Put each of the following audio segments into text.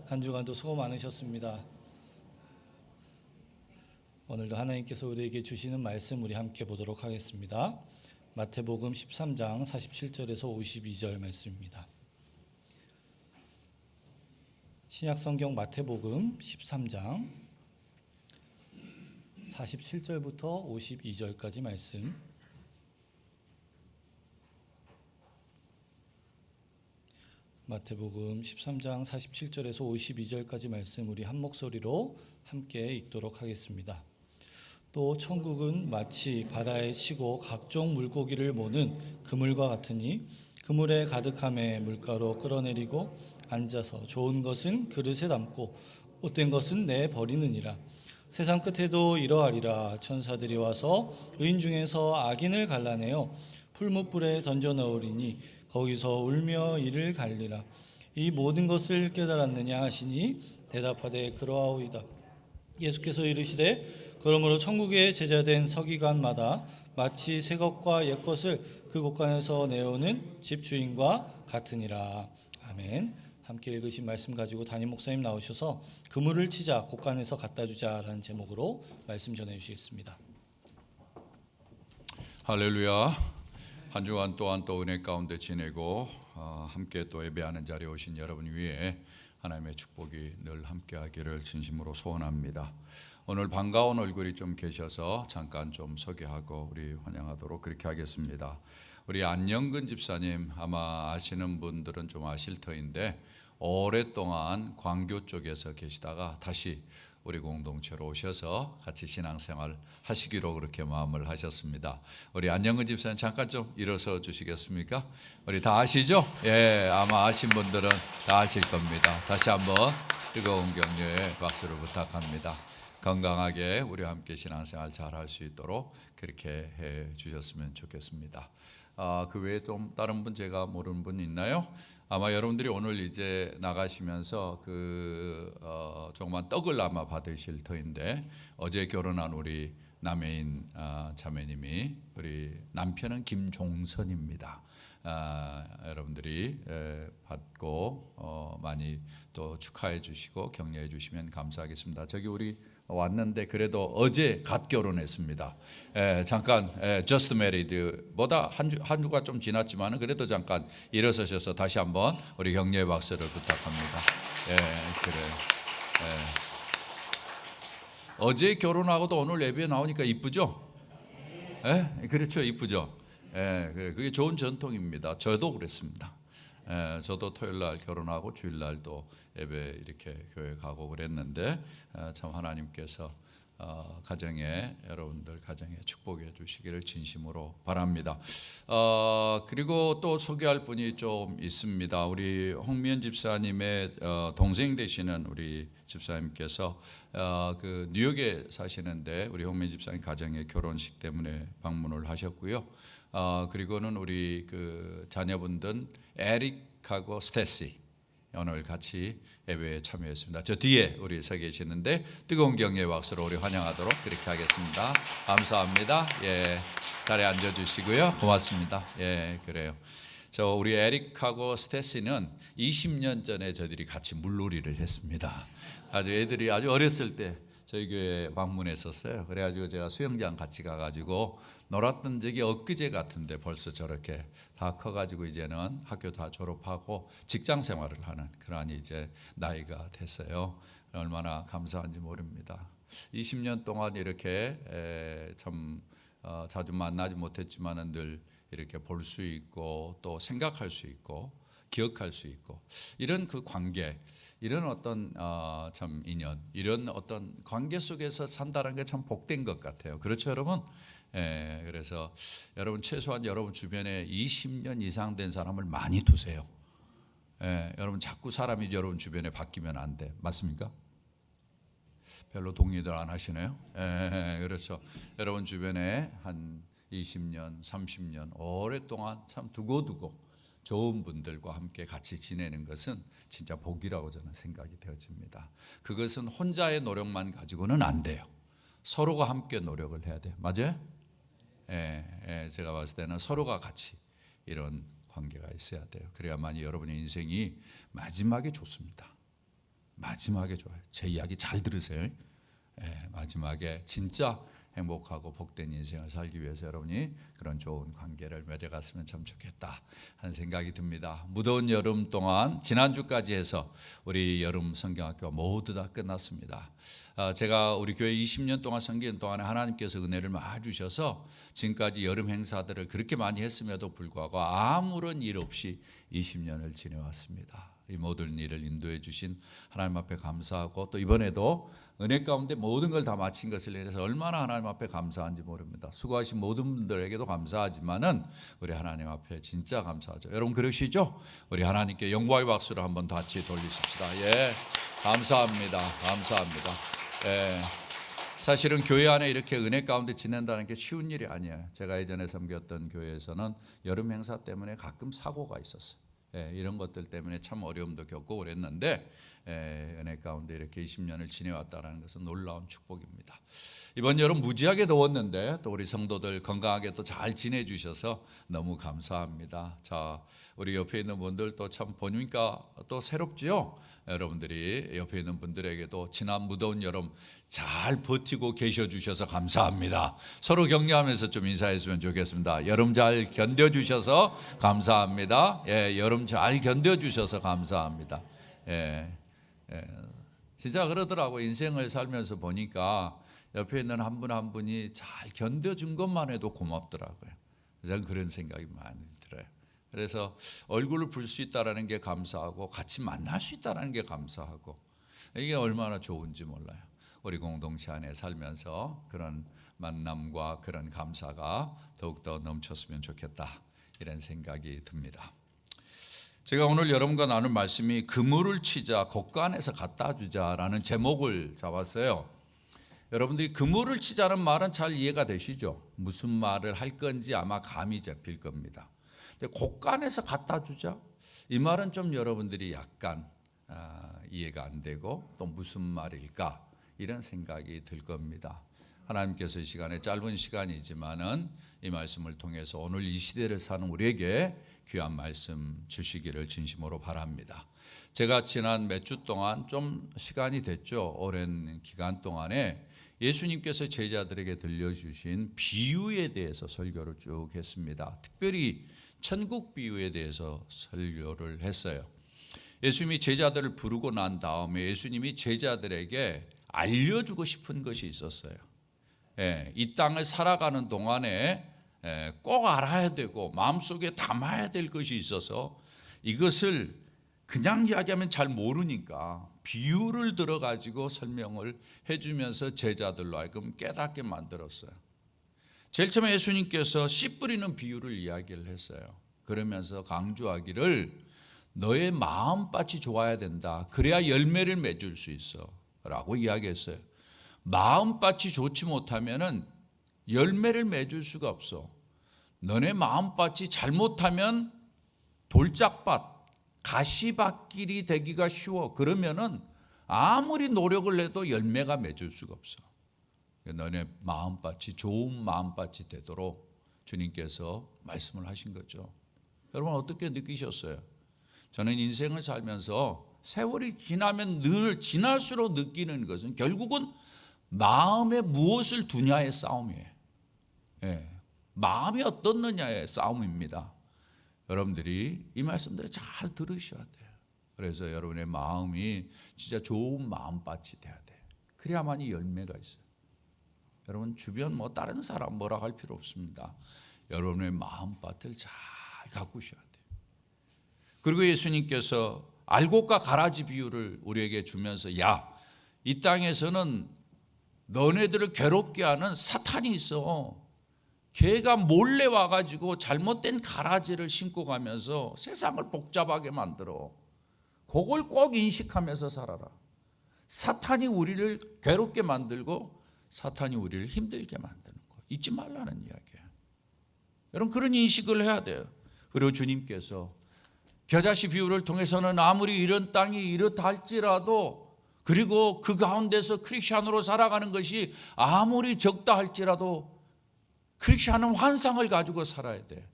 한 주간도 수고 많으셨습니다. 오늘도 하나님께서 우리에게 주시는 말씀 우리 함께 보도록 하겠습니다. 마태복음 13장 47절에서 52절 말씀입니다. 신약성경 마태복음 13장 47절부터 52절까지 말씀. 마태복음 13장 47절에서 52절까지 말씀 우리 한 목소리로 함께 읽도록 하겠습니다. 또 천국은 마치 바다에 치고 각종 물고기를 모는 그물과 같으니 그물에 가득함에 물가로 끌어내리고 앉아서 좋은 것은 그릇에 담고 못된 것은 내버리느니라. 세상 끝에도 이러하리라. 천사들이 와서 의인 중에서 악인을 갈라내어 풀무불에 던져 넣으리니 거기서 울며 이를 갈리라. 이 모든 것을 깨달았느냐 하시니 대답하되 그러하오이다. 예수께서 이르시되 그러므로 천국의 제자된 서기관마다 마치 새 것과 옛 것을 그 곳간에서 내오는 집주인과 같으니라. 아멘. 함께 읽으신 말씀 가지고 담임 목사님 나오셔서 그물을 치자 곳간에서 갖다 주자라는 제목으로 말씀 전해 주시겠습니다. 할렐루야. 한 주간 또한 또 은혜 가운데 지내고 함께 또 예배하는 자리에 오신 여러분 위에 하나님의 축복이 늘 함께하기를 진심으로 소원합니다. 오늘 반가운 얼굴이 좀 계셔서 잠깐 좀 소개하고 우리 환영하도록 그렇게 하겠습니다. 우리 안영근 집사님 아마 아시는 분들은 좀 아실 터인데 오랫동안 광교 쪽에서 계시다가 다시 우리 공동체로 오셔서 같이 신앙생활 하시기로 그렇게 마음을 하셨습니다. 우리 안영근 집사님 잠깐 좀 일어서 주시겠습니까? 우리 다 아시죠? 예, 아마 아신 분들은 다 아실 겁니다. 다시 한번 뜨거운 격려의 박수를 부탁합니다. 건강하게 우리와 함께 신앙생활 잘 할 수 있도록 그렇게 해 주셨으면 좋겠습니다. 그 외에 좀 다른 분 제가 모르는 분 있나요? 아마 여러분들이 오늘 이제 나가시면서 조그만 떡을 아마 받으실 터인데 어제 결혼한 우리 남해인 자매님이 우리 남편은 김종선입니다. 여러분들이 받고 많이 또 축하해 주시고 격려해 주시면 감사하겠습니다. 저기 우리 왔는데 그래도 어제 갓 결혼했습니다. 잠깐 just married보다 한 주가 좀 지났지만 그래도 잠깐 일어서셔서 다시 한번 우리 격려의 박수를 부탁합니다. 그래요. 어제 결혼하고도 오늘 예배에 나오니까 이쁘죠? 그렇죠, 이쁘죠. 그게 좋은 전통입니다. 저도 그랬습니다. 저도 토요일날 결혼하고 주일날도 예배 이렇게 교회 가고 그랬는데 참 하나님께서 가정에 여러분들 가정에 축복해 주시기를 진심으로 바랍니다. 그리고 또 소개할 분이 좀 있습니다. 우리 홍미연 집사님의 동생 되시는 우리 집사님께서 그 뉴욕에 사시는데 우리 홍미연 집사님 가정의 결혼식 때문에 방문을 하셨고요. 그리고는 우리 그 자녀분들 에릭하고 스테시 오늘 같이 예배에 참여했습니다. 저 뒤에 우리 서 계시는데 뜨거운 격려의 박수로 우리 환영하도록 그렇게 하겠습니다. 감사합니다. 자리에 앉아 주시고요. 고맙습니다. 그래요. 저 우리 에릭하고 스테시는 20년 전에 저희들이 같이 물놀이를 했습니다. 애들이 아주 어렸을 때 저희 교회에 방문했었어요. 그래가지고 제가 수영장 같이 가가지고 놀았던 적이 엊그제 같은데 벌써 저렇게 다 커가지고 이제는 학교 다 졸업하고 직장 생활을 하는 그러한 이제 나이가 됐어요. 얼마나 감사한지 모릅니다. 20년 동안 이렇게 참 자주 만나지 못했지만은 늘 이렇게 볼 수 있고 또 생각할 수 있고 기억할 수 있고 이런 그 관계, 이런 어떤 참 인연, 이런 어떤 관계 속에서 산다는 게 참 복된 것 같아요. 그렇죠, 여러분? 그래서 여러분 최소한 여러분 주변에 20년 이상 된 사람을 많이 두세요. 여러분 자꾸 사람이 여러분 주변에 바뀌면 안 돼. 맞습니까? 별로 동의들 안 하시네요. 그렇죠. 여러분 주변에 한 20년, 30년 오랫동안 참 두고두고 좋은 분들과 함께 같이 지내는 것은 진짜 복이라고 저는 생각이 되어집니다. 그것은 혼자의 노력만 가지고는 안 돼요. 서로가 함께 노력을 해야 돼요. 맞아요? 제가 봤을 때는 서로가 같이 이런 관계가 있어야 돼요. 그래야만이 여러분의 인생이 마지막에 좋습니다. 마지막에 좋아요. 제 이야기 잘 들으세요. 마지막에 진짜 행복하고 복된 인생을 살기 위해서 여러분이 그런 좋은 관계를 맺어갔으면 참 좋겠다 하는 생각이 듭니다. 무더운 여름 동안 지난주까지 해서 우리 여름 성경학교가 모두 다 끝났습니다. 제가 우리 교회 20년 동안 섬기는 동안에 하나님께서 은혜를 많이 주셔서 지금까지 여름 행사들을 그렇게 많이 했음에도 불구하고 아무런 일 없이 20년을 지내왔습니다. 이 모든 일을 인도해 주신 하나님 앞에 감사하고 또 이번에도 은혜 가운데 모든 걸 다 마친 것을 인해서 얼마나 하나님 앞에 감사한지 모릅니다. 수고하신 모든 분들에게도 감사하지만은 우리 하나님 앞에 진짜 감사하죠. 여러분 그러시죠? 우리 하나님께 영광의 박수를 한번 같이 돌리십시다. 예, 감사합니다. 감사합니다. 예. 사실은 교회 안에 이렇게 은혜 가운데 지낸다는 게 쉬운 일이 아니에요. 제가 예전에 섬겼던 교회에서는 여름 행사 때문에 가끔 사고가 있었어요. 이런 것들 때문에 참 어려움도 겪고 그랬는데 은혜 가운데 이렇게 20년을 지내왔다는 것은 놀라운 축복입니다. 이번 여름 무지하게 더웠는데 또 우리 성도들 건강하게 또 잘 지내주셔서 너무 감사합니다. 자, 우리 옆에 있는 분들 또 참 보니까 또 새롭지요. 여러분들이 옆에 있는 분들에게도 지난 무더운 여름 잘 버티고 계셔 주셔서 감사합니다. 서로 격려하면서 좀 인사했으면 좋겠습니다. 여름 잘 견뎌 주셔서 감사합니다. 여름 잘 견뎌 주셔서 감사합니다. 진짜 그러더라고. 인생을 살면서 보니까 옆에 있는 한 분 한 분이 잘 견뎌준 것만 해도 고맙더라고요. 저는 그런 생각이 많이 들어요. 그래서 얼굴을 볼 수 있다는 게 감사하고 같이 만날 수 있다는 게 감사하고 이게 얼마나 좋은지 몰라요. 우리 공동체 안에 살면서 그런 만남과 그런 감사가 더욱더 넘쳤으면 좋겠다 이런 생각이 듭니다. 제가 오늘 여러분과 나눌 말씀이 그물을 치자 곳간에서 갖다 주자라는 제목을 잡았어요. 여러분들이 그물을 치자는 말은 잘 이해가 되시죠? 무슨 말을 할 건지 아마 감이 잡힐 겁니다. 근데 곳간에서 갖다 주자 이 말은 좀 여러분들이 약간 이해가 안 되고 또 무슨 말일까 이런 생각이 들 겁니다. 하나님께서 이 시간에 짧은 시간이지만은 이 말씀을 통해서 오늘 이 시대를 사는 우리에게 귀한 말씀 주시기를 진심으로 바랍니다. 제가 지난 몇 주 동안 좀 시간이 됐죠. 오랜 기간 동안에 예수님께서 제자들에게 들려주신 비유에 대해서 설교를 쭉 했습니다. 특별히 천국 비유에 대해서 설교를 했어요. 예수님이 제자들을 부르고 난 다음에 예수님이 제자들에게 알려주고 싶은 것이 있었어요. 이 땅을 살아가는 동안에 꼭 알아야 되고 마음속에 담아야 될 것이 있어서 이것을 그냥 이야기하면 잘 모르니까 비유를 들어가지고 설명을 해주면서 제자들로 하여금 깨닫게 만들었어요. 제일 처음에 예수님께서 씨 뿌리는 비유를 이야기를 했어요. 그러면서 강조하기를 너의 마음밭이 좋아야 된다. 그래야 열매를 맺을 수 있어 라고 이야기했어요. 마음밭이 좋지 못하면은 열매를 맺을 수가 없어. 너네 마음밭이 잘못하면 돌짝밭, 가시밭길이 되기가 쉬워. 그러면은 아무리 노력을 해도 열매가 맺을 수가 없어. 너네 마음밭이 좋은 마음밭이 되도록 주님께서 말씀을 하신 거죠. 여러분 어떻게 느끼셨어요? 저는 인생을 살면서 세월이 지나면 늘 지날수록 느끼는 것은 결국은 마음에 무엇을 두냐의 싸움이에요. 마음이 어떻느냐의 싸움입니다. 여러분들이 이 말씀들을 잘 들으셔야 돼요. 그래서 여러분의 마음이 진짜 좋은 마음밭이 돼야 돼요. 그래야만이 열매가 있어요. 여러분 주변 다른 사람 뭐라 할 필요 없습니다. 여러분의 마음밭을 잘 가꾸셔야 돼요. 그리고 예수님께서 알곡과 가라지 비유를 우리에게 주면서 이 땅에서는 너네들을 괴롭게 하는 사탄이 있어. 걔가 몰래 와가지고 잘못된 가라지를 심고 가면서 세상을 복잡하게 만들어. 그걸 꼭 인식하면서 살아라. 사탄이 우리를 괴롭게 만들고 사탄이 우리를 힘들게 만드는 거 잊지 말라는 이야기예요. 여러분 그런 인식을 해야 돼요. 그리고 주님께서 겨자씨 비유를 통해서는 아무리 이런 땅이 이렇다 할지라도 그리고 그 가운데서 크리스찬으로 살아가는 것이 아무리 적다 할지라도 크리스찬은 환상을 가지고 살아야 돼.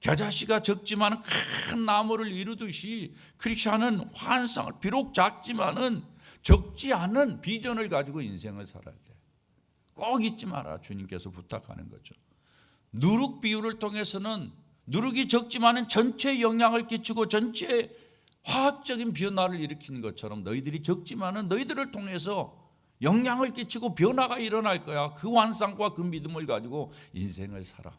겨자씨가 적지만 큰 나무를 이루듯이 크리스천은 환상을 비록 작지만은 적지 않은 비전을 가지고 인생을 살아야 돼. 꼭 잊지 마라. 주님께서 부탁하는 거죠. 누룩 비유를 통해서는 누룩이 적지만은 전체에 영향을 끼치고 전체에 화학적인 변화를 일으키는 것처럼 너희들이 적지만은 너희들을 통해서 영향을 끼치고 변화가 일어날 거야. 그 환상과 그 믿음을 가지고 인생을 살아.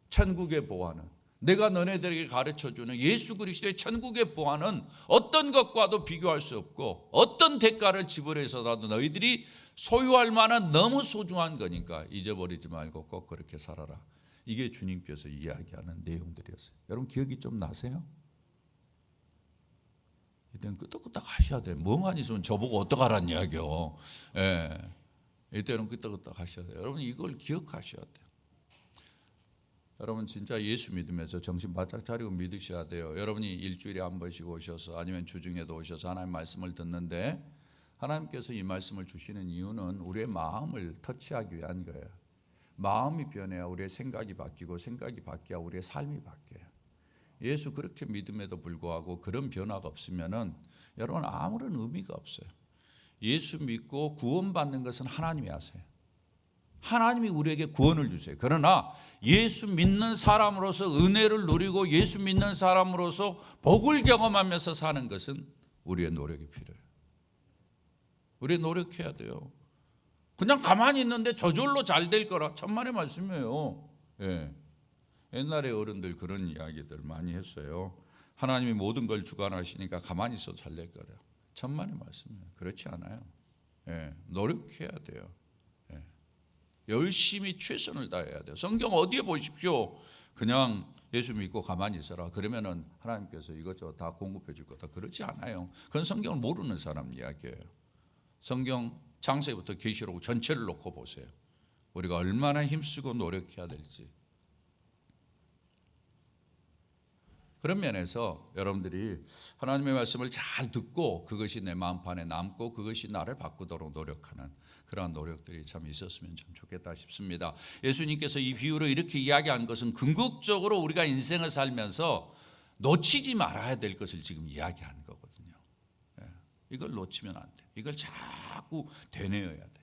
천국의 보화는, 내가 너네들에게 가르쳐주는 예수 그리스도의 천국의 보화는 어떤 것과도 비교할 수 없고 어떤 대가를 지불해서라도 너희들이 소유할 만한 너무 소중한 거니까 잊어버리지 말고 꼭 그렇게 살아라. 이게 주님께서 이야기하는 내용들이었어요. 여러분 기억이 좀 나세요? 이때는 끄떡끄떡 하셔야 돼요. 뭐만 있으면 저보고 어떡하라는 이야기요. 예. 이때는 끄떡끄떡 하셔야 돼요. 여러분 이걸 기억하셔야 돼요. 여러분 진짜 예수 믿으면서 정신 바짝 차리고 믿으셔야 돼요. 여러분이 일주일에 한 번씩 오셔서 아니면 주중에도 오셔서 하나님 말씀을 듣는데 하나님께서 이 말씀을 주시는 이유는 우리의 마음을 터치하기 위한 거예요. 마음이 변해야 우리의 생각이 바뀌고 생각이 바뀌어야 우리의 삶이 바뀌어요. 예수 그렇게 믿음에도 불구하고 그런 변화가 없으면은 여러분 아무런 의미가 없어요. 예수 믿고 구원받는 것은 하나님이 하세요. 하나님이 우리에게 구원을 주세요. 그러나 예수 믿는 사람으로서 은혜를 누리고 예수 믿는 사람으로서 복을 경험하면서 사는 것은 우리의 노력이 필요해요. 우리 노력해야 돼요. 그냥 가만히 있는데 저절로 잘 될 거라 천만의 말씀이에요. 예. 옛날에 어른들 그런 이야기들 많이 했어요. 하나님이 모든 걸 주관하시니까 가만히 있어도 잘 될 거래요. 천만의 말씀이에요. 그렇지 않아요. 예. 노력해야 돼요. 예. 열심히 최선을 다해야 돼요. 성경 어디에 보십시오. 그냥 예수 믿고 가만히 있어라. 그러면은 하나님께서 이것저것 다 공급해 줄 거다. 그렇지 않아요. 그건 성경을 모르는 사람 이야기예요. 성경 창세기부터 계시록 전체를 놓고 보세요. 우리가 얼마나 힘쓰고 노력해야 될지. 그런 면에서 여러분들이 하나님의 말씀을 잘 듣고 그것이 내 마음판에 남고 그것이 나를 바꾸도록 노력하는 그러한 노력들이 참 있었으면 참 좋겠다 싶습니다. 예수님께서 이 비유로 이렇게 이야기한 것은 궁극적으로 우리가 인생을 살면서 놓치지 말아야 될 것을 지금 이야기하는 거거든요. 이걸 놓치면 안 돼. 이걸 자꾸 되뇌어야 돼.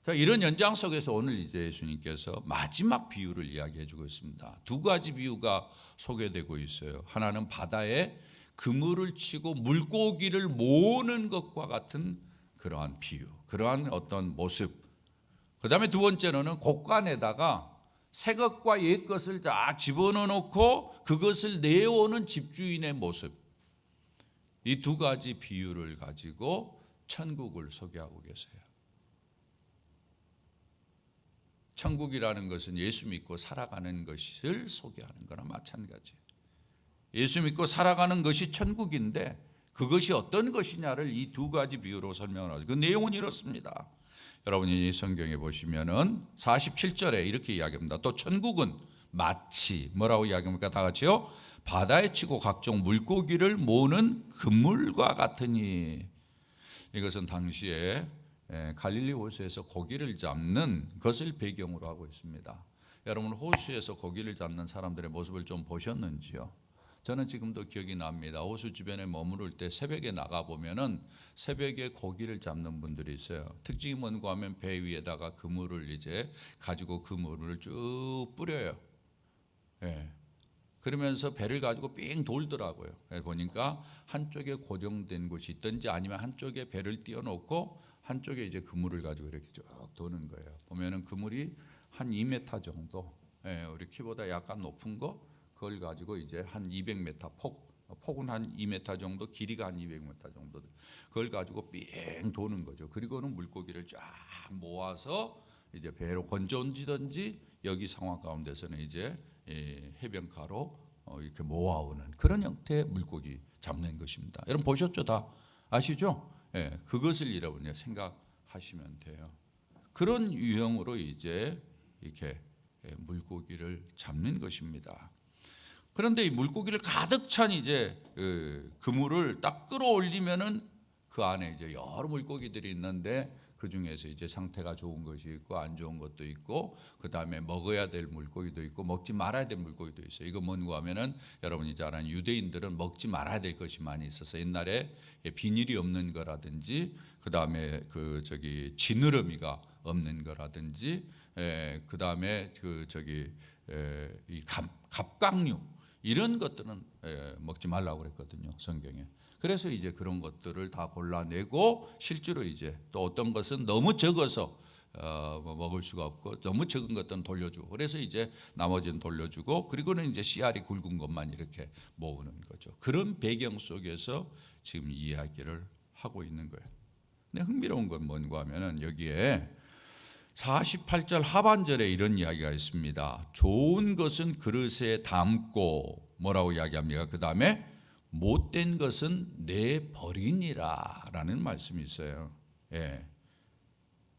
자, 이런 연장 속에서 오늘 이제 예수님께서 마지막 비유를 이야기해 주고 있습니다. 두 가지 비유가 소개되고 있어요. 하나는 바다에 그물을 치고 물고기를 모으는 것과 같은 그러한 비유, 그러한 어떤 모습. 그 다음에 두 번째로는 곳간에다가 새 것과 옛 것을 다 집어넣어 놓고 그것을 내어오는 집주인의 모습. 이 두 가지 비유를 가지고 천국을 소개하고 계세요. 천국이라는 것은 예수 믿고 살아가는 것을 소개하는 거나 마찬가지예요. 예수 믿고 살아가는 것이 천국인데 그것이 어떤 것이냐를 이 두 가지 비유로 설명을 하죠. 그 내용은 이렇습니다. 여러분이 성경에 보시면은 47절에 이렇게 이야기합니다. 또 천국은 마치 뭐라고 이야기합니까? 다 같이요. 바다에 치고 각종 물고기를 모으는 그물과 같으니. 이것은 당시에 갈릴리 호수에서 고기를 잡는 것을 배경으로 하고 있습니다. 여러분 호수에서 고기를 잡는 사람들의 모습을 좀 보셨는지요? 저는 지금도 기억이 납니다. 호수 주변에 머무를 때 새벽에 나가보면은 새벽에 고기를 잡는 분들이 있어요. 특징이 뭔가 하면 배 위에다가 그물을 이제 가지고 그물을 쭉 뿌려요. 그러면서 배를 가지고 삥 돌더라고요. 보니까 한쪽에 고정된 곳이 있든지 아니면 한쪽에 배를 띄워놓고 한쪽에 이제 그물을 가지고 이렇게 쭉 도는 거예요. 보면은 그물이 한 2m 정도, 우리 키보다 약간 높은 거, 그걸 가지고 이제 한 200m 폭은 한 2m 정도, 길이가 한 200m 정도, 그걸 가지고 삥 도는 거죠. 그리고는 물고기를 쫙 모아서 이제 배로 건져 옮기든지 여기 상황 가운데서는 이제 해변가로 이렇게 모아오는 그런 형태의 물고기 잡는 것입니다. 여러분 보셨죠? 다 아시죠? 그것을 여러분이 생각하시면 돼요. 그런 유형으로 이제 이렇게 물고기를 잡는 것입니다. 그런데 이 물고기를 가득 찬 이제 그물을 딱 끌어올리면은 그 안에 이제 여러 물고기들이 있는데 그 중에서 이제 상태가 좋은 것이 있고 안 좋은 것도 있고 그 다음에 먹어야 될 물고기도 있고 먹지 말아야 될 물고기도 있어요. 이거 뭔가 하면은 여러분이 잘 아는 유대인들은 먹지 말아야 될 것이 많이 있어서 옛날에 비닐이 없는 거라든지 그 다음에 지느러미가 없는 거라든지 그 다음에 이 갑각류 이런 것들은 먹지 말라고 그랬거든요, 성경에. 그래서 이제 그런 것들을 다 골라내고 실제로 이제 또 어떤 것은 너무 적어서 먹을 수가 없고 너무 적은 것들은 돌려주고 그래서 이제 나머지는 돌려주고 그리고는 이제 씨알이 굵은 것만 이렇게 모으는 거죠. 그런 배경 속에서 지금 이야기를 하고 있는 거예요. 근데 흥미로운 건 뭔가 하면은 여기에 48절 하반절에 이런 이야기가 있습니다. 좋은 것은 그릇에 담고 뭐라고 이야기합니까? 그 다음에 못된 것은 내버리니라 라는 말씀이 있어요.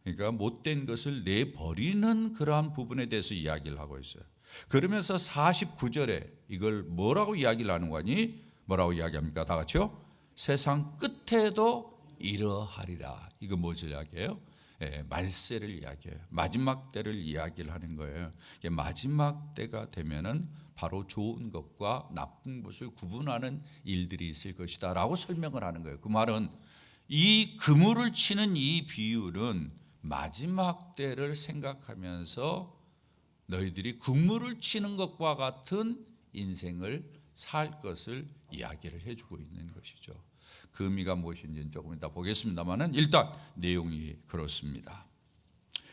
그러니까 못된 것을 내버리는 그러한 부분에 대해서 이야기를 하고 있어요. 그러면서 49절에 이걸 뭐라고 이야기를 하는 거니? 뭐라고 이야기합니까? 다 같이요? 세상 끝에도 이러하리라. 이거 무엇을 이야기해요? 말세를 이야기해요. 마지막 때를 이야기를 하는 거예요. 마지막 때가 되면은 바로 좋은 것과 나쁜 것을 구분하는 일들이 있을 것이다 라고 설명을 하는 거예요. 그 말은 이 그물을 치는 이 비유는 마지막 때를 생각하면서 너희들이 그물을 치는 것과 같은 인생을 살 것을 이야기를 해주고 있는 것이죠. 그 의미가 무엇인지는 조금 이따 보겠습니다만은 일단 내용이 그렇습니다.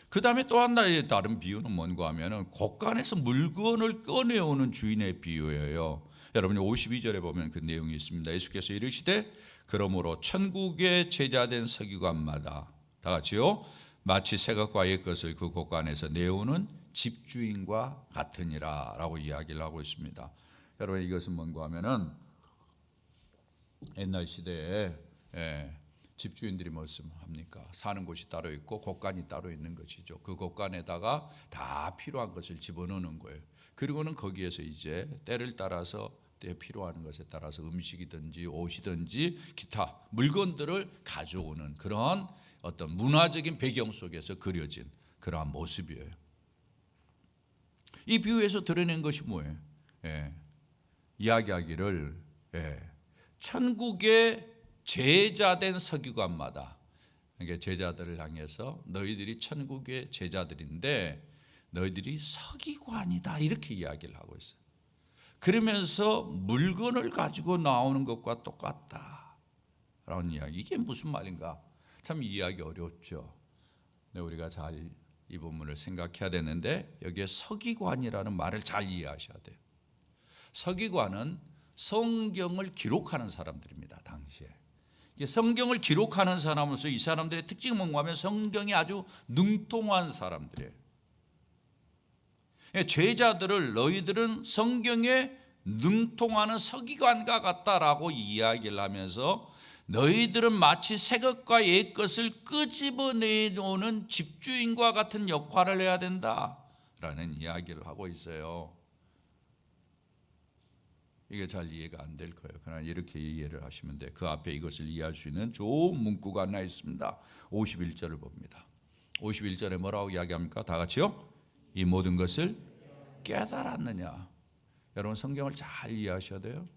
그 다음에 또 하나의 다른 비유는 뭔가 하면은 곳간에서 물건을 꺼내오는 주인의 비유예요. 여러분이 52절에 보면 그 내용이 있습니다. 예수께서 이르시되 그러므로 천국의 제자된 서기관마다 다 같이요 마치 새 것과 옛 것을 그 곳간에서 내오는 집주인과 같으니라 라고 이야기를 하고 있습니다. 여러분 이것은 뭔가 하면은 옛날 시대에 집주인들이 무슨 합니까? 사는 곳이 따로 있고 곳간이 따로 있는 것이죠. 그 곳간에다가 다 필요한 것을 집어넣는 거예요. 그리고는 거기에서 이제 때를 따라서 때 필요한 것에 따라서 음식이든지 옷이든지 기타 물건들을 가져오는 그런 어떤 문화적인 배경 속에서 그려진 그러한 모습이에요. 이 비유에서 드러낸 것이 뭐예요? 이야기하기를 천국의 제자된 서기관마다 그러니까 제자들을 향해서 너희들이 천국의 제자들인데 너희들이 서기관이다 이렇게 이야기를 하고 있어요. 그러면서 물건을 가지고 나오는 것과 똑같다 라는 이야기. 이게 무슨 말인가? 참 이해하기 어렵죠. 근데 우리가 잘 이 본문을 생각해야 되는데 여기에 서기관이라는 말을 잘 이해하셔야 돼요. 서기관은 성경을 기록하는 사람들입니다. 당시에 성경을 기록하는 사람으로서 이 사람들의 특징은 뭔가 하면 성경이 아주 능통한 사람들이에요. 제자들을 너희들은 성경에 능통하는 서기관과 같다라고 이야기를 하면서 너희들은 마치 새 것과 옛 것을 끄집어내오는 집주인과 같은 역할을 해야 된다라는 이야기를 하고 있어요. 이게 잘 이해가 안 될 거예요. 그러나 이렇게 이해를 하시면 돼. 그 앞에 이것을 이해할 수 있는 좋은 문구가 하나 있습니다. 51절을 봅니다. 51절에 뭐라고 이야기합니까? 다 같이요. 이 모든 것을 깨달았느냐. 여러분 성경을 잘 이해하셔야 돼요.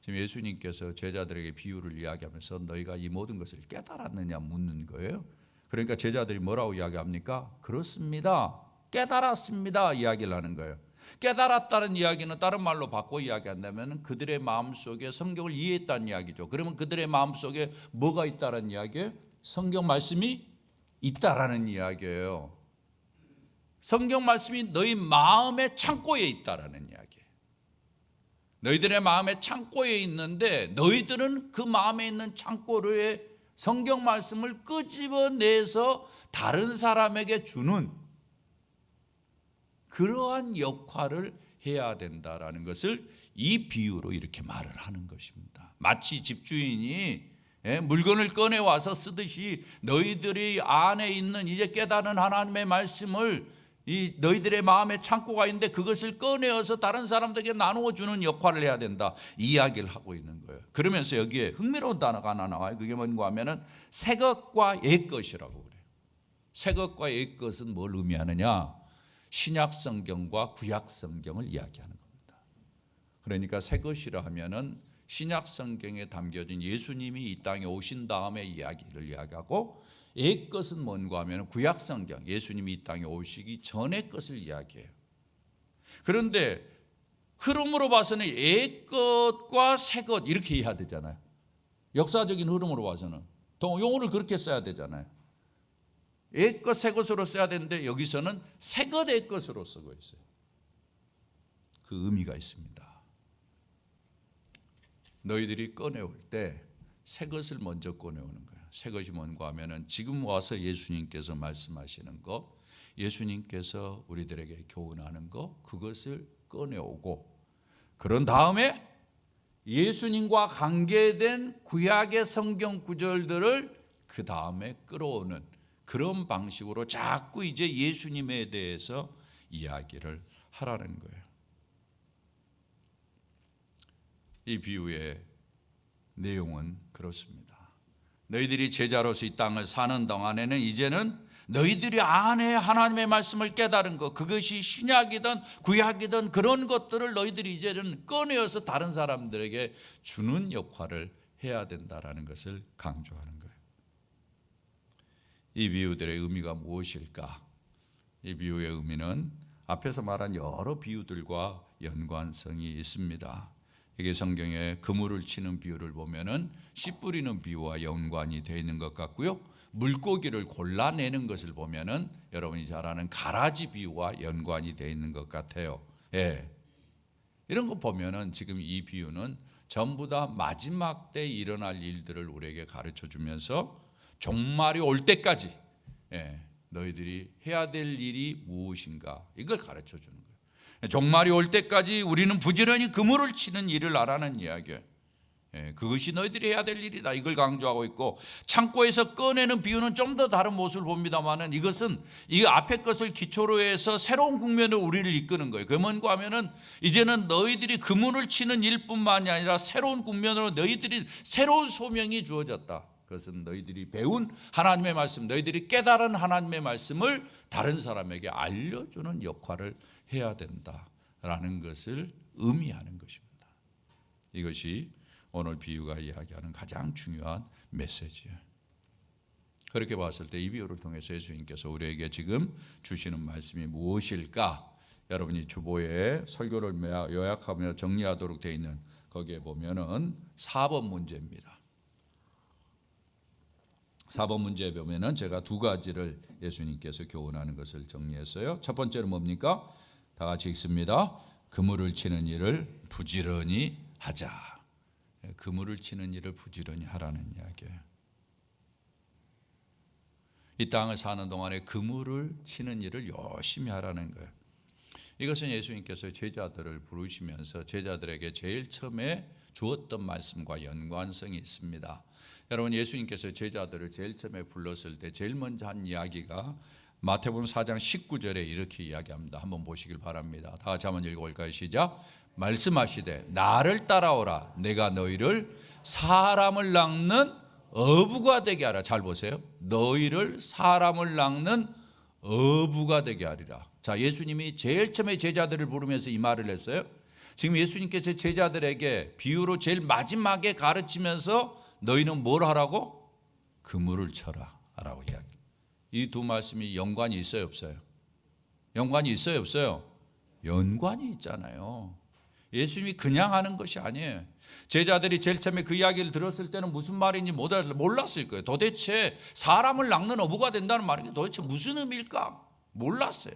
지금 예수님께서 제자들에게 비유를 이야기하면서 너희가 이 모든 것을 깨달았느냐 묻는 거예요. 그러니까 제자들이 뭐라고 이야기합니까? 그렇습니다. 깨달았습니다. 이야기를 하는 거예요. 깨달았다는 이야기는 다른 말로 바꿔 이야기한다면 그들의 마음속에 성경을 이해했다는 이야기죠. 그러면 그들의 마음속에 뭐가 있다는 이야기예요? 성경 말씀이 있다라는 이야기예요. 성경 말씀이 너희 마음의 창고에 있다라는 이야기예요. 너희들의 마음의 창고에 있는데 너희들은 그 마음에 있는 창고에 성경 말씀을 끄집어내서 다른 사람에게 주는 그러한 역할을 해야 된다라는 것을 이 비유로 이렇게 말을 하는 것입니다. 마치 집주인이 물건을 꺼내와서 쓰듯이 너희들이 안에 있는 이제 깨달은 하나님의 말씀을 이 너희들의 마음에 창고가 있는데 그것을 꺼내어서 다른 사람들에게 나누어 주는 역할을 해야 된다, 이야기를 하고 있는 거예요. 그러면서 여기에 흥미로운 단어가 하나 나와요. 그게 뭔가 하면은 새 것과 옛 것이라고 그래요. 새 것과 옛 것은 뭘 의미하느냐? 신약 성경과 구약 성경을 이야기하는 겁니다. 그러니까 새 것이라 하면은 신약 성경에 담겨진 예수님이 이 땅에 오신 다음에 이야기를 이야기하고, 옛 것은 뭔가 하면 구약 성경, 예수님이 이 땅에 오시기 전의 것을 이야기해요. 그런데 흐름으로 봐서는 옛 것과 새 것 이렇게 이해해야 되잖아요. 역사적인 흐름으로 봐서는 용어를 그렇게 써야 되잖아요. 옛 것, 새 것으로 써야 되는데 여기서는 새 것, 옛 것으로 쓰고 있어요. 그 의미가 있습니다. 너희들이 꺼내올 때 새 것을 먼저 꺼내오는 거예요. 새 것이 뭔가 하면은 지금 와서 예수님께서 말씀하시는 것, 예수님께서 우리들에게 교훈하는 것, 그것을 꺼내오고, 그런 다음에 예수님과 관계된 구약의 성경 구절들을 그 다음에 끌어오는 그런 방식으로 자꾸 이제 예수님에 대해서 이야기를 하라는 거예요. 이 비유의 내용은 그렇습니다. 너희들이 제자로서 이 땅을 사는 동안에는 이제는 너희들이 안에 하나님의 말씀을 깨달은 것, 그것이 신약이든 구약이든 그런 것들을 너희들이 이제는 꺼내어서 다른 사람들에게 주는 역할을 해야 된다라는 것을 강조하는 거예요. 이 비유들의 의미가 무엇일까? 이 비유의 의미는 앞에서 말한 여러 비유들과 연관성이 있습니다. 이게 성경에 그물을 치는 비유를 보면은 씨 뿌리는 비유와 연관이 되어 있는 것 같고요. 물고기를 골라내는 것을 보면은 여러분이 잘 아는 가라지 비유와 연관이 되어 있는 것 같아요. 예. 이런 거 보면은 지금 이 비유는 전부 다 마지막 때 일어날 일들을 우리에게 가르쳐 주면서 종말이 올 때까지 너희들이 해야 될 일이 무엇인가, 이걸 가르쳐 주는 거예요. 종말이 올 때까지 우리는 부지런히 그물을 치는 일을 하라는 이야기예요. 그것이 너희들이 해야 될 일이다, 이걸 강조하고 있고, 창고에서 꺼내는 비유는 좀 더 다른 모습을 봅니다만은 이것은 이 앞에 것을 기초로 해서 새로운 국면으로 우리를 이끄는 거예요. 그 뭔가 하면은 이제는 너희들이 그물을 치는 일뿐만이 아니라 새로운 국면으로 너희들이 새로운 소명이 주어졌다. 그것은 너희들이 배운 하나님의 말씀, 너희들이 깨달은 하나님의 말씀을 다른 사람에게 알려주는 역할을 해야 된다라는 것을 의미하는 것입니다. 이것이 오늘 비유가 이야기하는 가장 중요한 메시지예요. 그렇게 봤을 때 이 비유를 통해서 예수님께서 우리에게 지금 주시는 말씀이 무엇일까? 여러분이 주보에 설교를 요약하며 정리하도록 되어 있는 거기에 보면은 4번 문제입니다. 4번 문제에 보면은 제가 두 가지를 예수님께서 교훈하는 것을 정리했어요. 첫 번째는 뭡니까? 다 같이 읽습니다. 그물을 치는 일을 부지런히 하자. 그물을 치는 일을 부지런히 하라는 이야기예요. 이 땅을 사는 동안에 그물을 치는 일을 열심히 하라는 거예요. 이것은 예수님께서 제자들을 부르시면서 제자들에게 제일 처음에 주었던 말씀과 연관성이 있습니다. 여러분, 예수님께서 제자들을 제일 처음에 불렀을 때 제일 먼저 한 이야기가 마태복음 4장 19절에 이렇게 이야기합니다. 한번 보시길 바랍니다. 다 같이 한번 읽어볼까요? 시작. 말씀하시되 나를 따라오라. 내가 너희를 사람을 낚는 어부가 되게 하라. 잘 보세요. 너희를 사람을 낚는 어부가 되게 하리라. 자, 예수님이 제일 처음에 제자들을 부르면서 이 말을 했어요. 지금 예수님께서 제자들에게 비유로 제일 마지막에 가르치면서 너희는 뭘 하라고? 그물을 쳐라 라고 이야기. 이 두 말씀이 연관이 있어요, 없어요? 연관이 있어요, 없어요? 연관이 있잖아요. 예수님이 그냥 하는 것이 아니에요. 제자들이 제일 처음에 그 이야기를 들었을 때는 무슨 말인지 몰랐을 거예요. 도대체 사람을 낚는 어부가 된다는 말이 도대체 무슨 의미일까? 몰랐어요.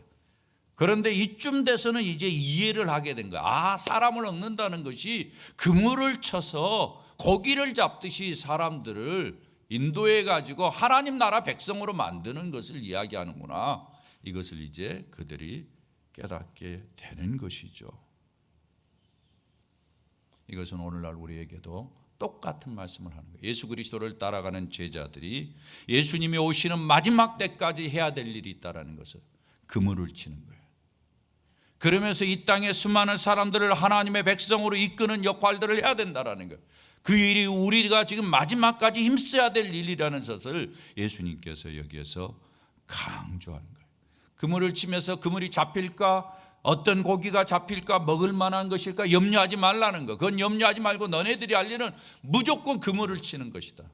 그런데 이쯤 돼서는 이제 이해를 하게 된 거예요. 아, 사람을 낚는다는 것이 그물을 쳐서 고기를 잡듯이 사람들을 인도해 가지고 하나님 나라 백성으로 만드는 것을 이야기하는구나. 이것을 이제 그들이 깨닫게 되는 것이죠. 이것은 오늘날 우리에게도 똑같은 말씀을 하는 거예요. 예수 그리스도를 따라가는 제자들이 예수님이 오시는 마지막 때까지 해야 될 일이 있다는 것을, 그물을 치는 거예요. 그러면서 이 땅에 수많은 사람들을 하나님의 백성으로 이끄는 역할들을 해야 된다라는 거예요. 그 일이 우리가 지금 마지막까지 힘써야 될 일이라는 것을 예수님께서 여기에서 강조하는 거예요. 그물을 치면서 그물이 잡힐까, 어떤 고기가 잡힐까, 먹을 만한 것일까 염려하지 말라는 거. 그건 염려하지 말고 너네들이 할 일은 무조건 그물을 치는 것이다.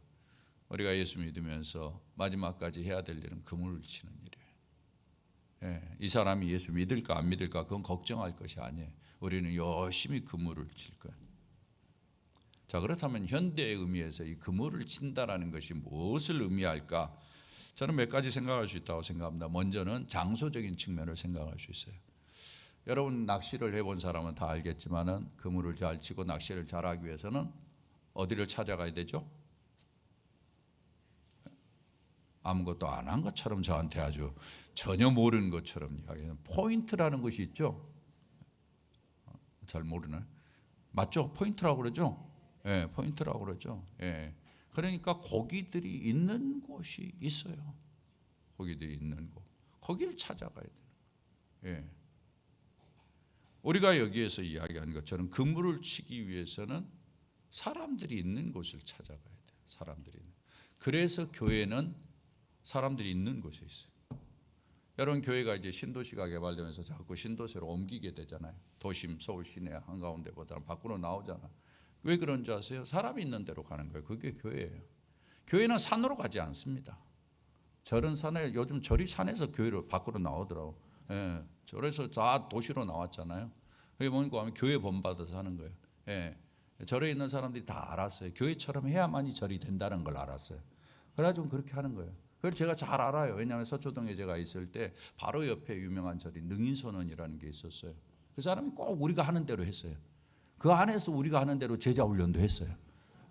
우리가 예수 믿으면서 마지막까지 해야 될 일은 그물을 치는 일이에요. 이 사람이 예수 믿을까 안 믿을까 그건 걱정할 것이 아니에요. 우리는 열심히 그물을 칠 거예요. 자, 그렇다면 현대의 의미에서 이 그물을 친다라는 것이 무엇을 의미할까? 저는 몇 가지 생각할 수 있다고 생각합니다. 먼저는 장소적인 측면을 생각할 수 있어요. 여러분 낚시를 해본 사람은 다 알겠지만은 그물을 잘 치고 낚시를 잘하기 위해서는 어디를 찾아가야 되죠? 아무것도 안 한 것처럼 저한테 아주 전혀 모르는 것처럼 이야기해요. 포인트라는 것이 있죠. 잘 모르나요? 맞죠? 포인트라고 그러죠. 예, 포인트라고 그러죠. 예. 그러니까 고기들이 있는 곳이 있어요. 고기들이 있는 곳. 거기를 찾아가야 돼요. 예. 우리가 여기에서 이야기하는 것처럼 그물을 치기 위해서는 사람들이 있는 곳을 찾아가야 돼요. 사람들이 있는. 그래서 교회는 사람들이 있는 곳에 있어요. 여러분 교회가 이제 신도시가 개발되면서 자꾸 신도시로 옮기게 되잖아요. 도심 서울 시내 한가운데보다는 밖으로 나오잖아. 왜 그런지 아세요? 사람이 있는 데로 가는 거예요. 그게 교회예요. 교회는 산으로 가지 않습니다. 절은 산에, 요즘 절이 산에서 교회로 밖으로 나오더라고. 예, 절에서 다 도시로 나왔잖아요. 그게 뭔가 하면 교회 본받아서 하는 거예요. 예, 절에 있는 사람들이 다 알았어요. 교회처럼 해야만이 절이 된다는 걸 알았어요. 그래가지고 그렇게 하는 거예요. 그걸 제가 잘 알아요. 왜냐하면 서초동에 제가 있을 때 바로 옆에 유명한 절이 능인선원이라는 게 있었어요. 그 사람이 꼭 우리가 하는 대로 했어요. 그 안에서 우리가 하는 대로 제자 훈련도 했어요.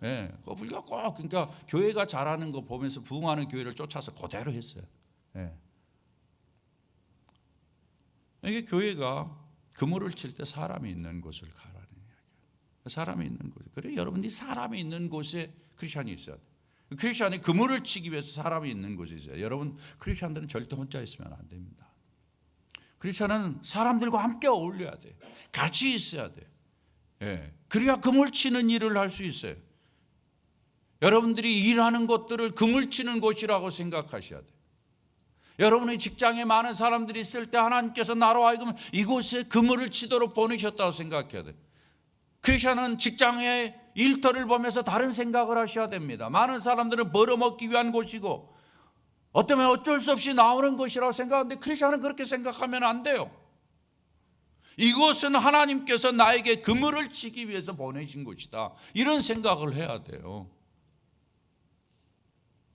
예, 우리가 꼭 그러니까 교회가 잘하는 거 보면서 부흥하는 교회를 쫓아서 그대로 했어요. 예. 이게 교회가 그물을 칠 때 사람이 있는 곳을 가라는 이야기예요. 사람이 있는 곳. 그래 여러분들이 사람이 있는 곳에 크리스천이 있어야 돼요. 크리스천이 그물을 치기 위해서 사람이 있는 곳에 있어요. 여러분 크리스천들은 절대 혼자 있으면 안 됩니다. 크리스천은 사람들과 함께 어울려야 돼요. 같이 있어야 돼요. 예. 그래야 그물 치는 일을 할 수 있어요. 여러분들이 일하는 곳들을 그물 치는 곳이라고 생각하셔야 돼요. 여러분의 직장에 많은 사람들이 있을 때 하나님께서 나로 하여금 이곳에 그물을 치도록 보내셨다고 생각해야 돼요. 크리스천은 직장의 일터를 보면서 다른 생각을 하셔야 됩니다. 많은 사람들은 벌어먹기 위한 곳이고 어쩌면 어쩔 수 없이 나오는 것이라고 생각하는데 크리스천은 그렇게 생각하면 안 돼요. 이곳은 하나님께서 나에게 그물을 치기 위해서 보내신 곳이다. 이런 생각을 해야 돼요.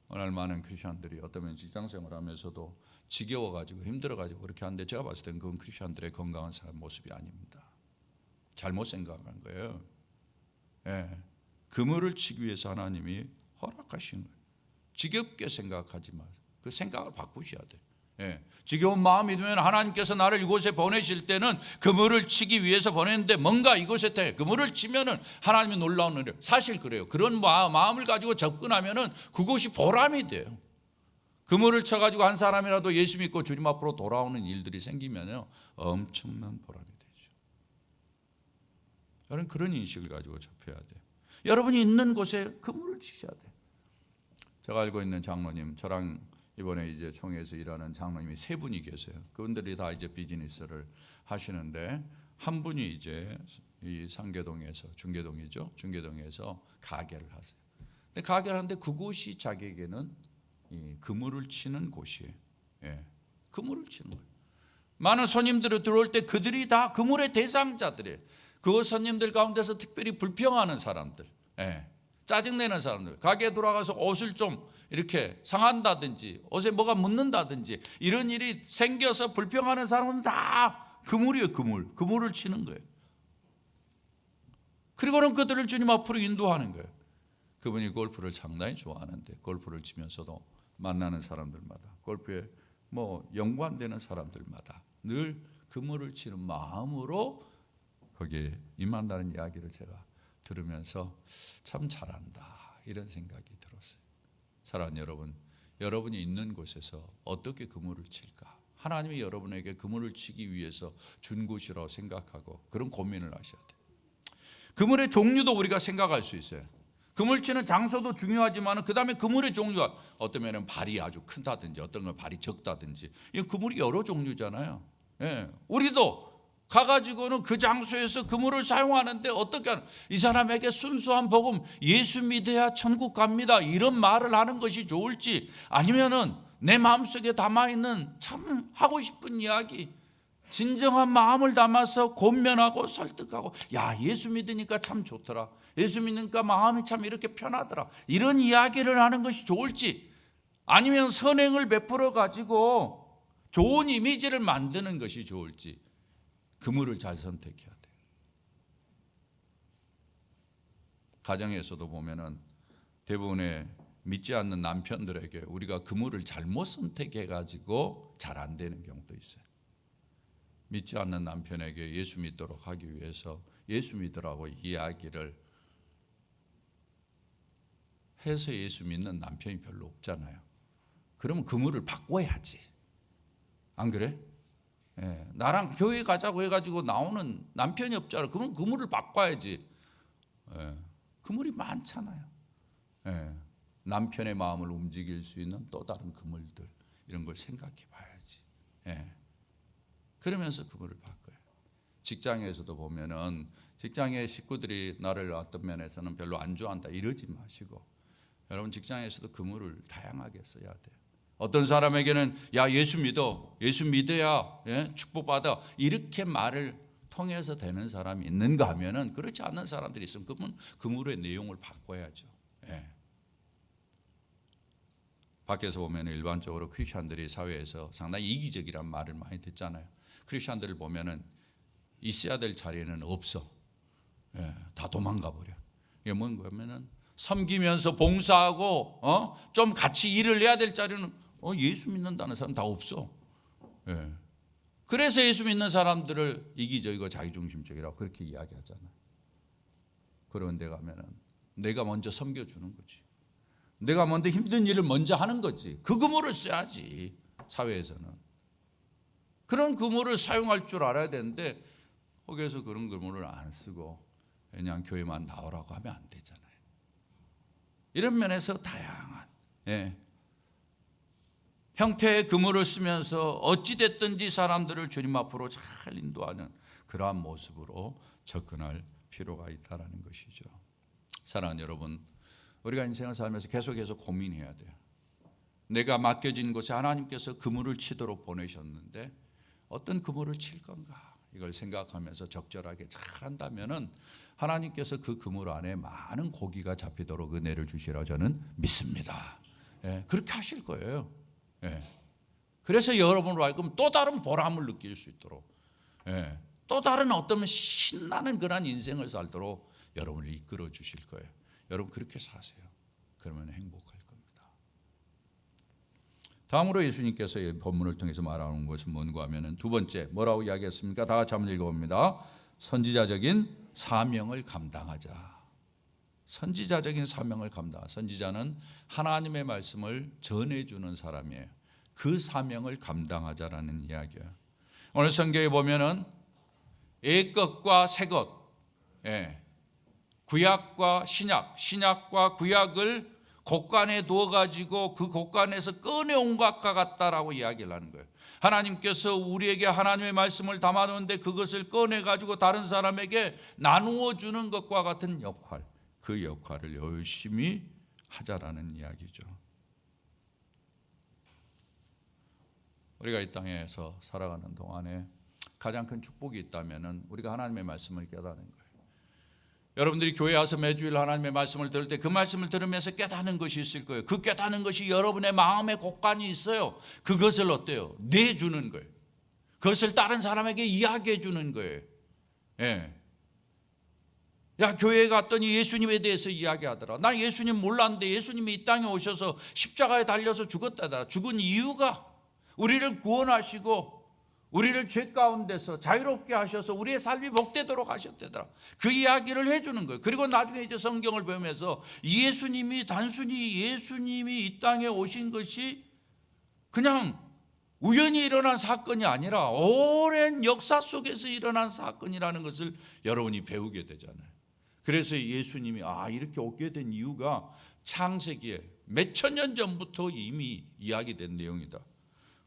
오늘 많은 크리스천들이 어쩌면 직장생활 하면서도 지겨워가지고 힘들어가지고 그렇게 하는데 제가 봤을 땐 그건 크리스천들의 건강한 삶 모습이 아닙니다. 잘못 생각한 거예요. 예. 그물을 치기 위해서 하나님이 허락하신 거예요. 지겹게 생각하지 마세요. 그 생각을 바꾸셔야 돼요. 예. 지겨운 마음이 들면 하나님께서 나를 이곳에 보내실 때는 그물을 치기 위해서 보냈는데 뭔가 이곳에 그물을 치면은 하나님이 놀라운 은혜. 사실 그래요. 그런 마음을 가지고 접근하면은 그것이 보람이 돼요. 그물을 쳐가지고 한 사람이라도 예수 믿고 주님 앞으로 돌아오는 일들이 생기면요 엄청난 보람이 되죠. 여러분 그런 인식을 가지고 접해야 돼요. 여러분이 있는 곳에 그물을 치셔야 돼요. 제가 알고 있는 장로님, 저랑 이번에 이제 총회에서 일하는 장로님이 3분이 계세요. 그분들이 다 이제 비즈니스를 하시는데 한 분이 이제 이 상계동에서 중계동이죠. 중계동에서 가게를 하세요. 근데 가게를 하는데 그곳이 자기에게는 이 그물을 치는 곳이에요. 예, 그물을 치는 거예요. 많은 손님들이 들어올 때 그들이 다 그물의 대상자들이에요. 그 손님들 가운데서 특별히 불평하는 사람들, 예, 짜증내는 사람들, 가게에 돌아가서 옷을 좀 이렇게 상한다든지 옷에 뭐가 묻는다든지 이런 일이 생겨서 불평하는 사람은 다 그물이에요. 그물을 치는 거예요. 그리고는 그들을 주님 앞으로 인도하는 거예요. 그분이 골프를 상당히 좋아하는데 골프를 치면서도 만나는 사람들마다 골프에 뭐 연관되는 사람들마다 늘 그물을 치는 마음으로 거기에 임한다는 이야기를 제가 들으면서 참 잘한다 이런 생각이 들었어요. 사랑하는 여러분, 여러분이 있는 곳에서 어떻게 그물을 칠까? 하나님이 여러분에게 그물을 치기 위해서 준 곳이라고 생각하고 그런 고민을 하셔야 돼요. 그물의 종류도 우리가 생각할 수 있어요. 그물 치는 장소도 중요하지만 그 다음에 그물의 종류가 어떤 면은 발이 아주 큰다든지 어떤 건 발이 적다든지 이 그물이 여러 종류잖아요. 예, 우리도 가가지고는 그 장소에서 그물을 사용하는데 어떻게 하는, 이 사람에게 순수한 복음, 예수 믿어야 천국 갑니다, 이런 말을 하는 것이 좋을지, 아니면은 내 마음속에 담아있는 참 하고 싶은 이야기, 진정한 마음을 담아서 권면하고 설득하고, 야, 예수 믿으니까 참 좋더라, 예수 믿으니까 마음이 참 이렇게 편하더라, 이런 이야기를 하는 것이 좋을지, 아니면 선행을 베풀어 가지고 좋은 이미지를 만드는 것이 좋을지, 그물을 잘 선택해야 돼요. 가정에서도 보면은 대부분의 믿지 않는 남편들에게 우리가 그물을 잘못 선택해 가지고 잘 안 되는 경우도 있어요. 믿지 않는 남편에게 예수 믿도록 하기 위해서 예수 믿으라고 이야기를 해서 예수 믿는 남편이 별로 없잖아요. 그러면 그물을 바꿔야지. 안 그래? 예, 나랑 교회 가자고 해가지고 나오는 남편이 없잖아. 그러면 그물을 바꿔야지. 예, 그물이 많잖아요. 예, 남편의 마음을 움직일 수 있는 또 다른 그물들, 이런 걸 생각해 봐야지. 예, 그러면서 그물을 바꿔요. 직장에서도 보면은 직장의 식구들이 나를 어떤 면에서는 별로 안 좋아한다 이러지 마시고, 여러분 직장에서도 그물을 다양하게 써야 돼요. 어떤 사람에게는 야, 예수 믿어, 예수 믿어야 축복받아, 이렇게 말을 통해서 되는 사람이 있는가 하면은, 그렇지 않는 사람들이 있으면 그러면 그물의 내용을 바꿔야죠. 예. 밖에서 보면 일반적으로 크리스천들이 사회에서 상당히 이기적이란 말을 많이 듣잖아요. 크리스천들을 보면은 있어야 될 자리에는 없어. 예, 다 도망가 버려. 이게 뭔가 하면은 섬기면서 봉사하고 좀 같이 일을 해야 될 자리는 예수 믿는다는 사람 다 없어. 예. 그래서 예수 믿는 사람들을 이기적이고 자기중심적이라고 그렇게 이야기하잖아요. 그런 데 가면은 내가 먼저 섬겨주는 거지. 내가 먼저 힘든 일을 먼저 하는 거지. 그 그물을 써야지. 사회에서는 그런 그물을 사용할 줄 알아야 되는데, 거기에서 그런 그물을 안 쓰고 그냥 교회만 나오라고 하면 안 되잖아요. 이런 면에서 다양한 형태의 그물을 쓰면서 어찌됐든지 사람들을 주님 앞으로 잘 인도하는 그러한 모습으로 접근할 필요가 있다는 것이죠. 사랑하는 여러분, 우리가 인생을 살면서 계속해서 고민해야 돼요. 내가 맡겨진 곳에 하나님께서 그물을 치도록 보내셨는데 어떤 그물을 칠 건가, 이걸 생각하면서 적절하게 잘 한다면은 하나님께서 그 그물 안에 많은 고기가 잡히도록 은혜를 주시라 저는 믿습니다. 그렇게 하실 거예요. 그래서 여러분으로 하여금 또 다른 보람을 느낄 수 있도록, 또 다른 어떤 신나는 그런 인생을 살도록 여러분을 이끌어 주실 거예요. 여러분 그렇게 사세요. 그러면 행복할 겁니다. 다음으로 예수님께서 이 본문을 통해서 말하는 것은 뭔가 하면은, 두 번째 뭐라고 이야기했습니까? 다 같이 한번 읽어봅니다. 선지자적인 사명을 감당하자. 선지자적인 사명을 감당하자. 선지자는 하나님의 말씀을 전해주는 사람이에요. 그 사명을 감당하자라는 이야기예요. 오늘 성경에 보면은 옛것과 새것, 구약과 신약, 신약과 구약을 곳간에 두어가지고 그 곳간에서 꺼내온 것과 같다라고 이야기를 하는 거예요. 하나님께서 우리에게 하나님의 말씀을 담아놓는데 그것을 꺼내가지고 다른 사람에게 나누어 주는 것과 같은 역할, 그 역할을 열심히 하자라는 이야기죠. 우리가 이 땅에서 살아가는 동안에 가장 큰 축복이 있다면 우리가 하나님의 말씀을 깨닫는 거예요. 여러분들이 교회 와서 매주일 하나님의 말씀을 들을 때 그 말씀을 들으면서 깨닫는 것이 있을 거예요. 그 깨닫는 것이 여러분의 마음의 곳간이 있어요. 그것을 어때요? 내주는 거예요. 그것을 다른 사람에게 이야기해 주는 거예요. 야, 교회에 갔더니 예수님에 대해서 이야기하더라. 난 예수님 몰랐는데 예수님이 이 땅에 오셔서 십자가에 달려서 죽었다더라. 죽은 이유가 우리를 구원하시고 우리를 죄 가운데서 자유롭게 하셔서 우리의 삶이 복되도록 하셨다더라. 그 이야기를 해주는 거예요. 그리고 나중에 이제 성경을 배우면서 예수님이 단순히 예수님이 이 땅에 오신 것이 그냥 우연히 일어난 사건이 아니라 오랜 역사 속에서 일어난 사건이라는 것을 여러분이 배우게 되잖아요. 그래서 예수님이 이렇게 오게 된 이유가 창세기에 몇천 년 전부터 이미 이야기된 내용이다.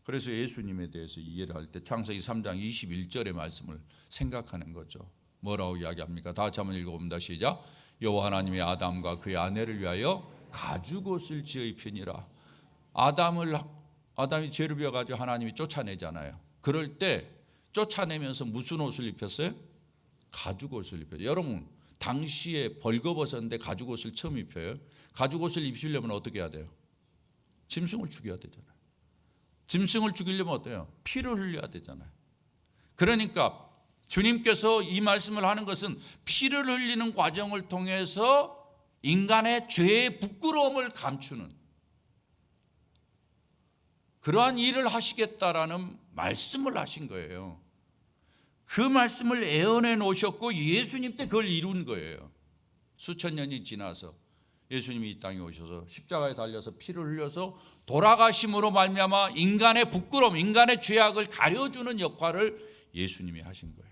그래서 예수님에 대해서 이해를 할 때 창세기 3장 21절의 말씀을 생각하는 거죠. 뭐라고 이야기합니까? 다 같이 한번 읽어봅니다. 시작. 여호와 하나님이 아담과 그의 아내를 위하여 가죽옷을 지어 입히니라. 아담이 죄를 지어가지고 하나님이 쫓아내잖아요. 그럴 때 쫓아내면서 무슨 옷을 입혔어요? 가죽옷을 입혀요. 여러분, 당시에 벌거벗었는데 가죽옷을 처음 입혀요. 가죽옷을 입히려면 어떻게 해야 돼요? 짐승을 죽여야 되잖아요. 짐승을 죽이려면 어때요? 피를 흘려야 되잖아요. 그러니까 주님께서 이 말씀을 하는 것은 피를 흘리는 과정을 통해서 인간의 죄의 부끄러움을 감추는 그러한 일을 하시겠다라는 말씀을 하신 거예요. 그 말씀을 애언해 놓으셨고 예수님 때 그걸 이룬 거예요. 수천 년이 지나서 예수님이 이 땅에 오셔서 십자가에 달려서 피를 흘려서 돌아가심으로 말미암아 인간의 부끄러움, 인간의 죄악을 가려주는 역할을 예수님이 하신 거예요.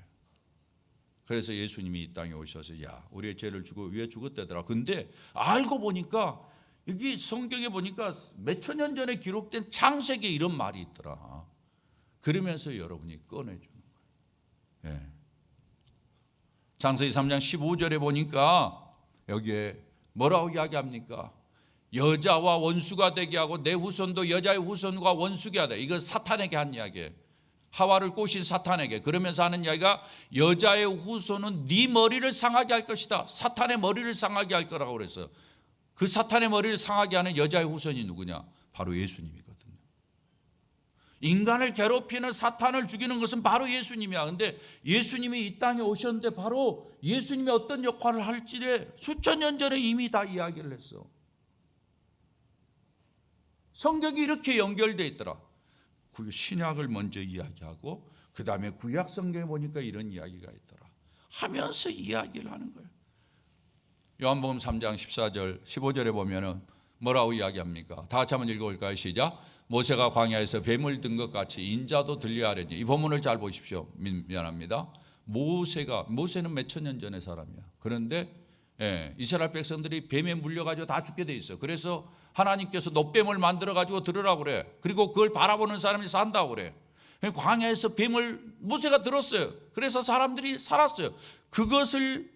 그래서 예수님이 이 땅에 오셔서 우리의 죄를 주고 왜 죽었다더라. 근데 알고 보니까 여기 성경에 보니까 몇천 년 전에 기록된 창세기에 이런 말이 있더라. 그러면서 여러분이 꺼내주는 거예요. 창세기 3장 15절에 보니까 여기에 뭐라고 이야기합니까? 여자와 원수가 되게 하고 내 후손도 여자의 후손과 원수게 하다. 이거 사탄에게 한 이야기예요. 하와를 꼬신 사탄에게. 그러면서 하는 이야기가 여자의 후손은 네 머리를 상하게 할 것이다. 사탄의 머리를 상하게 할 거라고 그랬어요. 그 사탄의 머리를 상하게 하는 여자의 후손이 누구냐? 바로 예수님이거든요. 인간을 괴롭히는 사탄을 죽이는 것은 바로 예수님이야. 근데 예수님이 이 땅에 오셨는데 바로 예수님이 어떤 역할을 할지를 수천 년 전에 이미 다 이야기를 했어. 성경이 이렇게 연결되어 있더라. 신약을 먼저 이야기하고 그 다음에 구약 성경에 보니까 이런 이야기가 있더라 하면서 이야기를 하는 거예요. 요한복음 3장 14절 15절에 보면은 뭐라고 이야기합니까? 다 같이 한번 읽어볼까요? 시작. 모세가 광야에서 뱀을 든 것 같이 인자도 들려야 하려니. 이 본문을 잘 보십시오. 미안합니다. 모세는 몇천 년 전의 사람이야. 그런데 이스라엘 백성들이 뱀에 물려가지고 다 죽게 돼 있어. 그래서 하나님께서 놋뱀을 만들어가지고 들으라고 그래. 그리고 그걸 바라보는 사람이 산다고 그래. 광야에서 뱀을 모세가 들었어요. 그래서 사람들이 살았어요. 그것을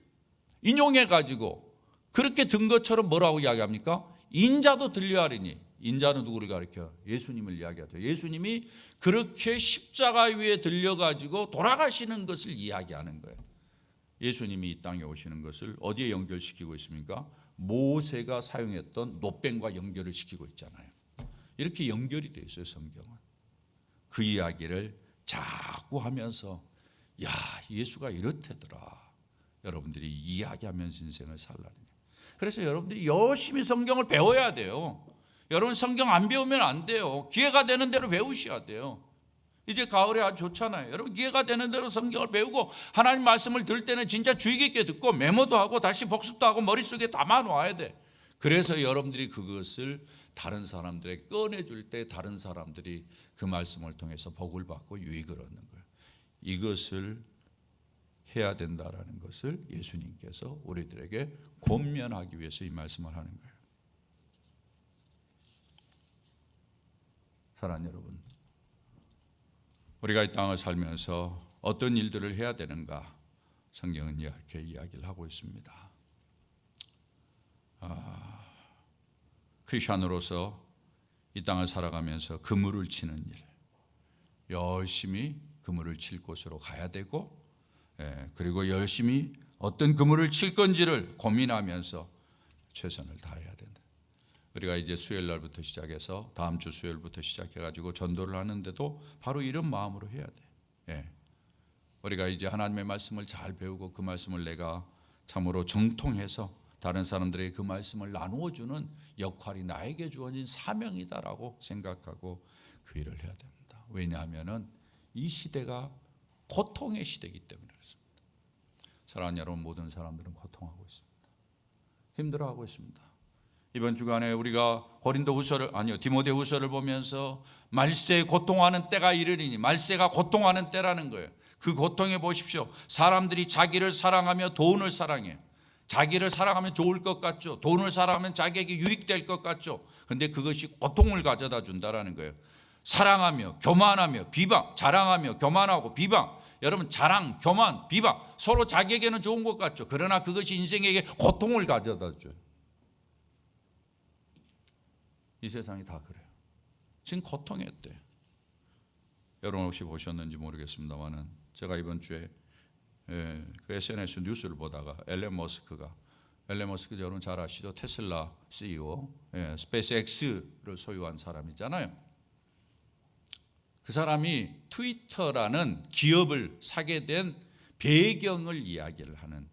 인용해가지고 그렇게 든 것처럼 뭐라고 이야기합니까? 인자도 들려야 하리니. 인자는 누구를 가리켜? 예수님을 이야기하죠. 예수님이 그렇게 십자가 위에 들려가지고 돌아가시는 것을 이야기하는 거예요. 예수님이 이 땅에 오시는 것을 어디에 연결시키고 있습니까? 모세가 사용했던 놋뱀과 연결을 시키고 있잖아요. 이렇게 연결이 되어 있어요. 성경은. 그 이야기를 자꾸 하면서 예수가 이렇대더라. 여러분들이 이야기하면서 인생을 살라니. 그래서 여러분들이 열심히 성경을 배워야 돼요. 여러분 성경 안 배우면 안 돼요. 기회가 되는 대로 배우셔야 돼요. 이제 가을에 아주 좋잖아요. 여러분 기회가 되는 대로 성경을 배우고 하나님 말씀을 들을 때는 진짜 주의 깊게 듣고 메모도 하고 다시 복습도 하고 머릿속에 담아놓아야 돼. 그래서 여러분들이 그것을 다른 사람들에게 꺼내줄 때 다른 사람들이 그 말씀을 통해서 복을 받고 유익을 얻는 거예요. 이것을 해야 된다라는 것을 예수님께서 우리들에게 권면하기 위해서 이 말씀을 하는 거예요. 사랑하는 여러분, 우리가 이 땅을 살면서 어떤 일들을 해야 되는가 성경은 이렇게 이야기를 하고 있습니다. 크리스천으로서 이 땅을 살아가면서 그물을 치는 일, 열심히 그물을 칠 곳으로 가야 되고, 그리고 열심히 어떤 그물을 칠 건지를 고민하면서 최선을 다해야 된다. 우리가 이제 수요일 날부터 시작해서 다음 주 수요일부터 시작해가지고 전도를 하는데도 바로 이런 마음으로 해야 돼. 우리가 이제 하나님의 말씀을 잘 배우고 그 말씀을 내가 참으로 정통해서 다른 사람들에게 그 말씀을 나누어주는 역할이 나에게 주어진 사명이다라고 생각하고 그 일을 해야 됩니다. 왜냐하면 이 시대가 고통의 시대이기 때문에 그렇습니다. 사랑하는 여러분, 모든 사람들은 고통하고 있습니다. 힘들어하고 있습니다. 이번 주간에 우리가 디모데후서를 보면서 말세에 고통하는 때가 이르리니, 말세가 고통하는 때라는 거예요. 그 고통에 보십시오. 사람들이 자기를 사랑하며 돈을 사랑해요. 자기를 사랑하면 좋을 것 같죠. 돈을 사랑하면 자기에게 유익될 것 같죠. 근데 그것이 고통을 가져다 준다라는 거예요. 사랑하며 교만하며 비방, 자랑하며 교만하고 비방. 여러분, 자랑, 교만, 비방 서로 자기에게는 좋은 것 같죠. 그러나 그것이 인생에게 고통을 가져다 줘요. 이 세상이 다 그래요. 지금 고통의 때. 여러분 혹시 보셨는지 모르겠습니다만은 제가 이번 주에 그 SNS 뉴스를 보다가 앨런 머스크가 여러분 잘 아시죠? 테슬라 CEO, 스페이스X를 소유한 사람이잖아요. 그 사람이 트위터라는 기업을 사게 된 배경을 이야기를 하는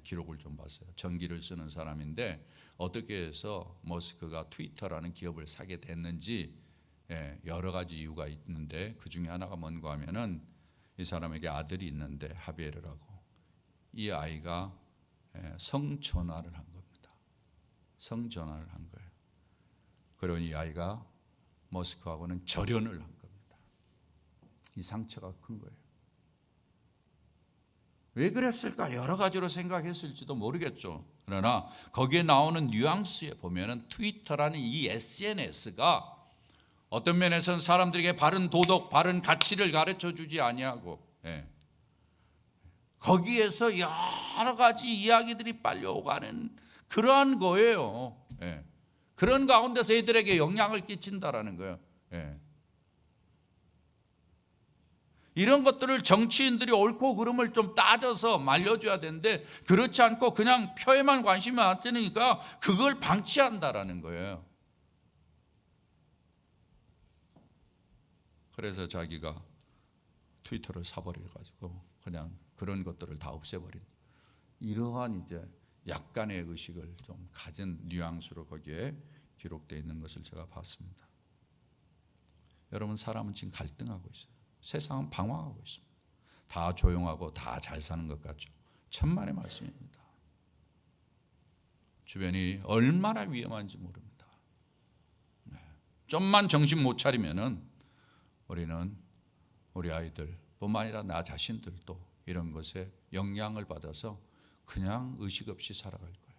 기록을 좀 봤어요. 전기를 쓰는 사람인데 어떻게 해서 머스크가 트위터라는 기업을 사게 됐는지 여러 가지 이유가 있는데 그 중에 하나가 뭔가 하면은 이 사람에게 아들이 있는데 하비에르라고, 이 아이가 성전환을 한 겁니다. 성전환을 한 거예요. 그리고 이 아이가 머스크하고는 절연을 한 겁니다. 이 상처가 큰 거예요. 왜 그랬을까? 여러 가지로 생각했을지도 모르겠죠. 그러나 거기에 나오는 뉘앙스에 보면은 트위터라는 이 SNS가 어떤 면에서는 사람들에게 바른 도덕, 바른 가치를 가르쳐 주지 아니하고, 거기에서 여러 가지 이야기들이 빨려오가는 그러한 거예요. 그런 가운데서 애들에게 영향을 끼친다라는 거예요. 이런 것들을 정치인들이 옳고 그름을 좀 따져서 말려줘야 되는데 그렇지 않고 그냥 표에만 관심이 안 뜨니까 그걸 방치한다라는 거예요. 그래서 자기가 트위터를 사버려가지고 그냥 그런 것들을 다 없애버린, 이러한 이제 약간의 의식을 좀 가진 뉘앙스로 거기에 기록되어 있는 것을 제가 봤습니다. 여러분, 사람은 지금 갈등하고 있어요. 세상은 방황하고 있습니다. 다 조용하고 다 잘 사는 것 같죠. 천만의 말씀입니다. 주변이 얼마나 위험한지 모릅니다. 좀만 정신 못 차리면은 우리는 우리 아이들뿐만 아니라 나 자신들도 이런 것에 영향을 받아서 그냥 의식 없이 살아갈 거예요.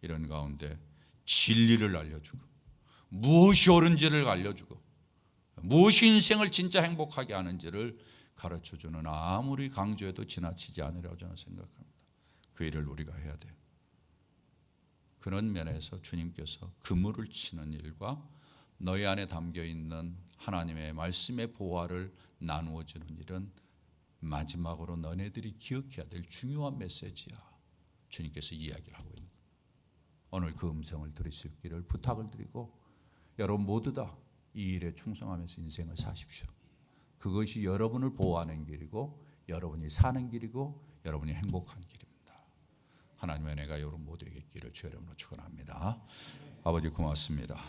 이런 가운데 진리를 알려주고 무엇이 옳은지를 알려주고 무엇이 인생을 진짜 행복하게 하는지를 가르쳐주는, 아무리 강조해도 지나치지 않으리라고 저는 생각합니다. 그 일을 우리가 해야 돼요. 그런 면에서 주님께서 그물을 치는 일과 너희 안에 담겨있는 하나님의 말씀의 보화를 나누어 주는 일은 마지막으로 너네들이 기억해야 될 중요한 메시지야. 주님께서 이야기를 하고 있는 거예요. 오늘 그 음성을 들으시기를 부탁을 드리고 여러분 모두 다 이 일에 충성하면서 인생을 사십시오. 그것이 여러분을 보호하는 길이고 여러분이 사는 길이고 여러분이 행복한 길입니다. 하나님의 은혜가 여러분 모두에게 있기를 주의 이름으로 축원합니다. 아버지 고맙습니다.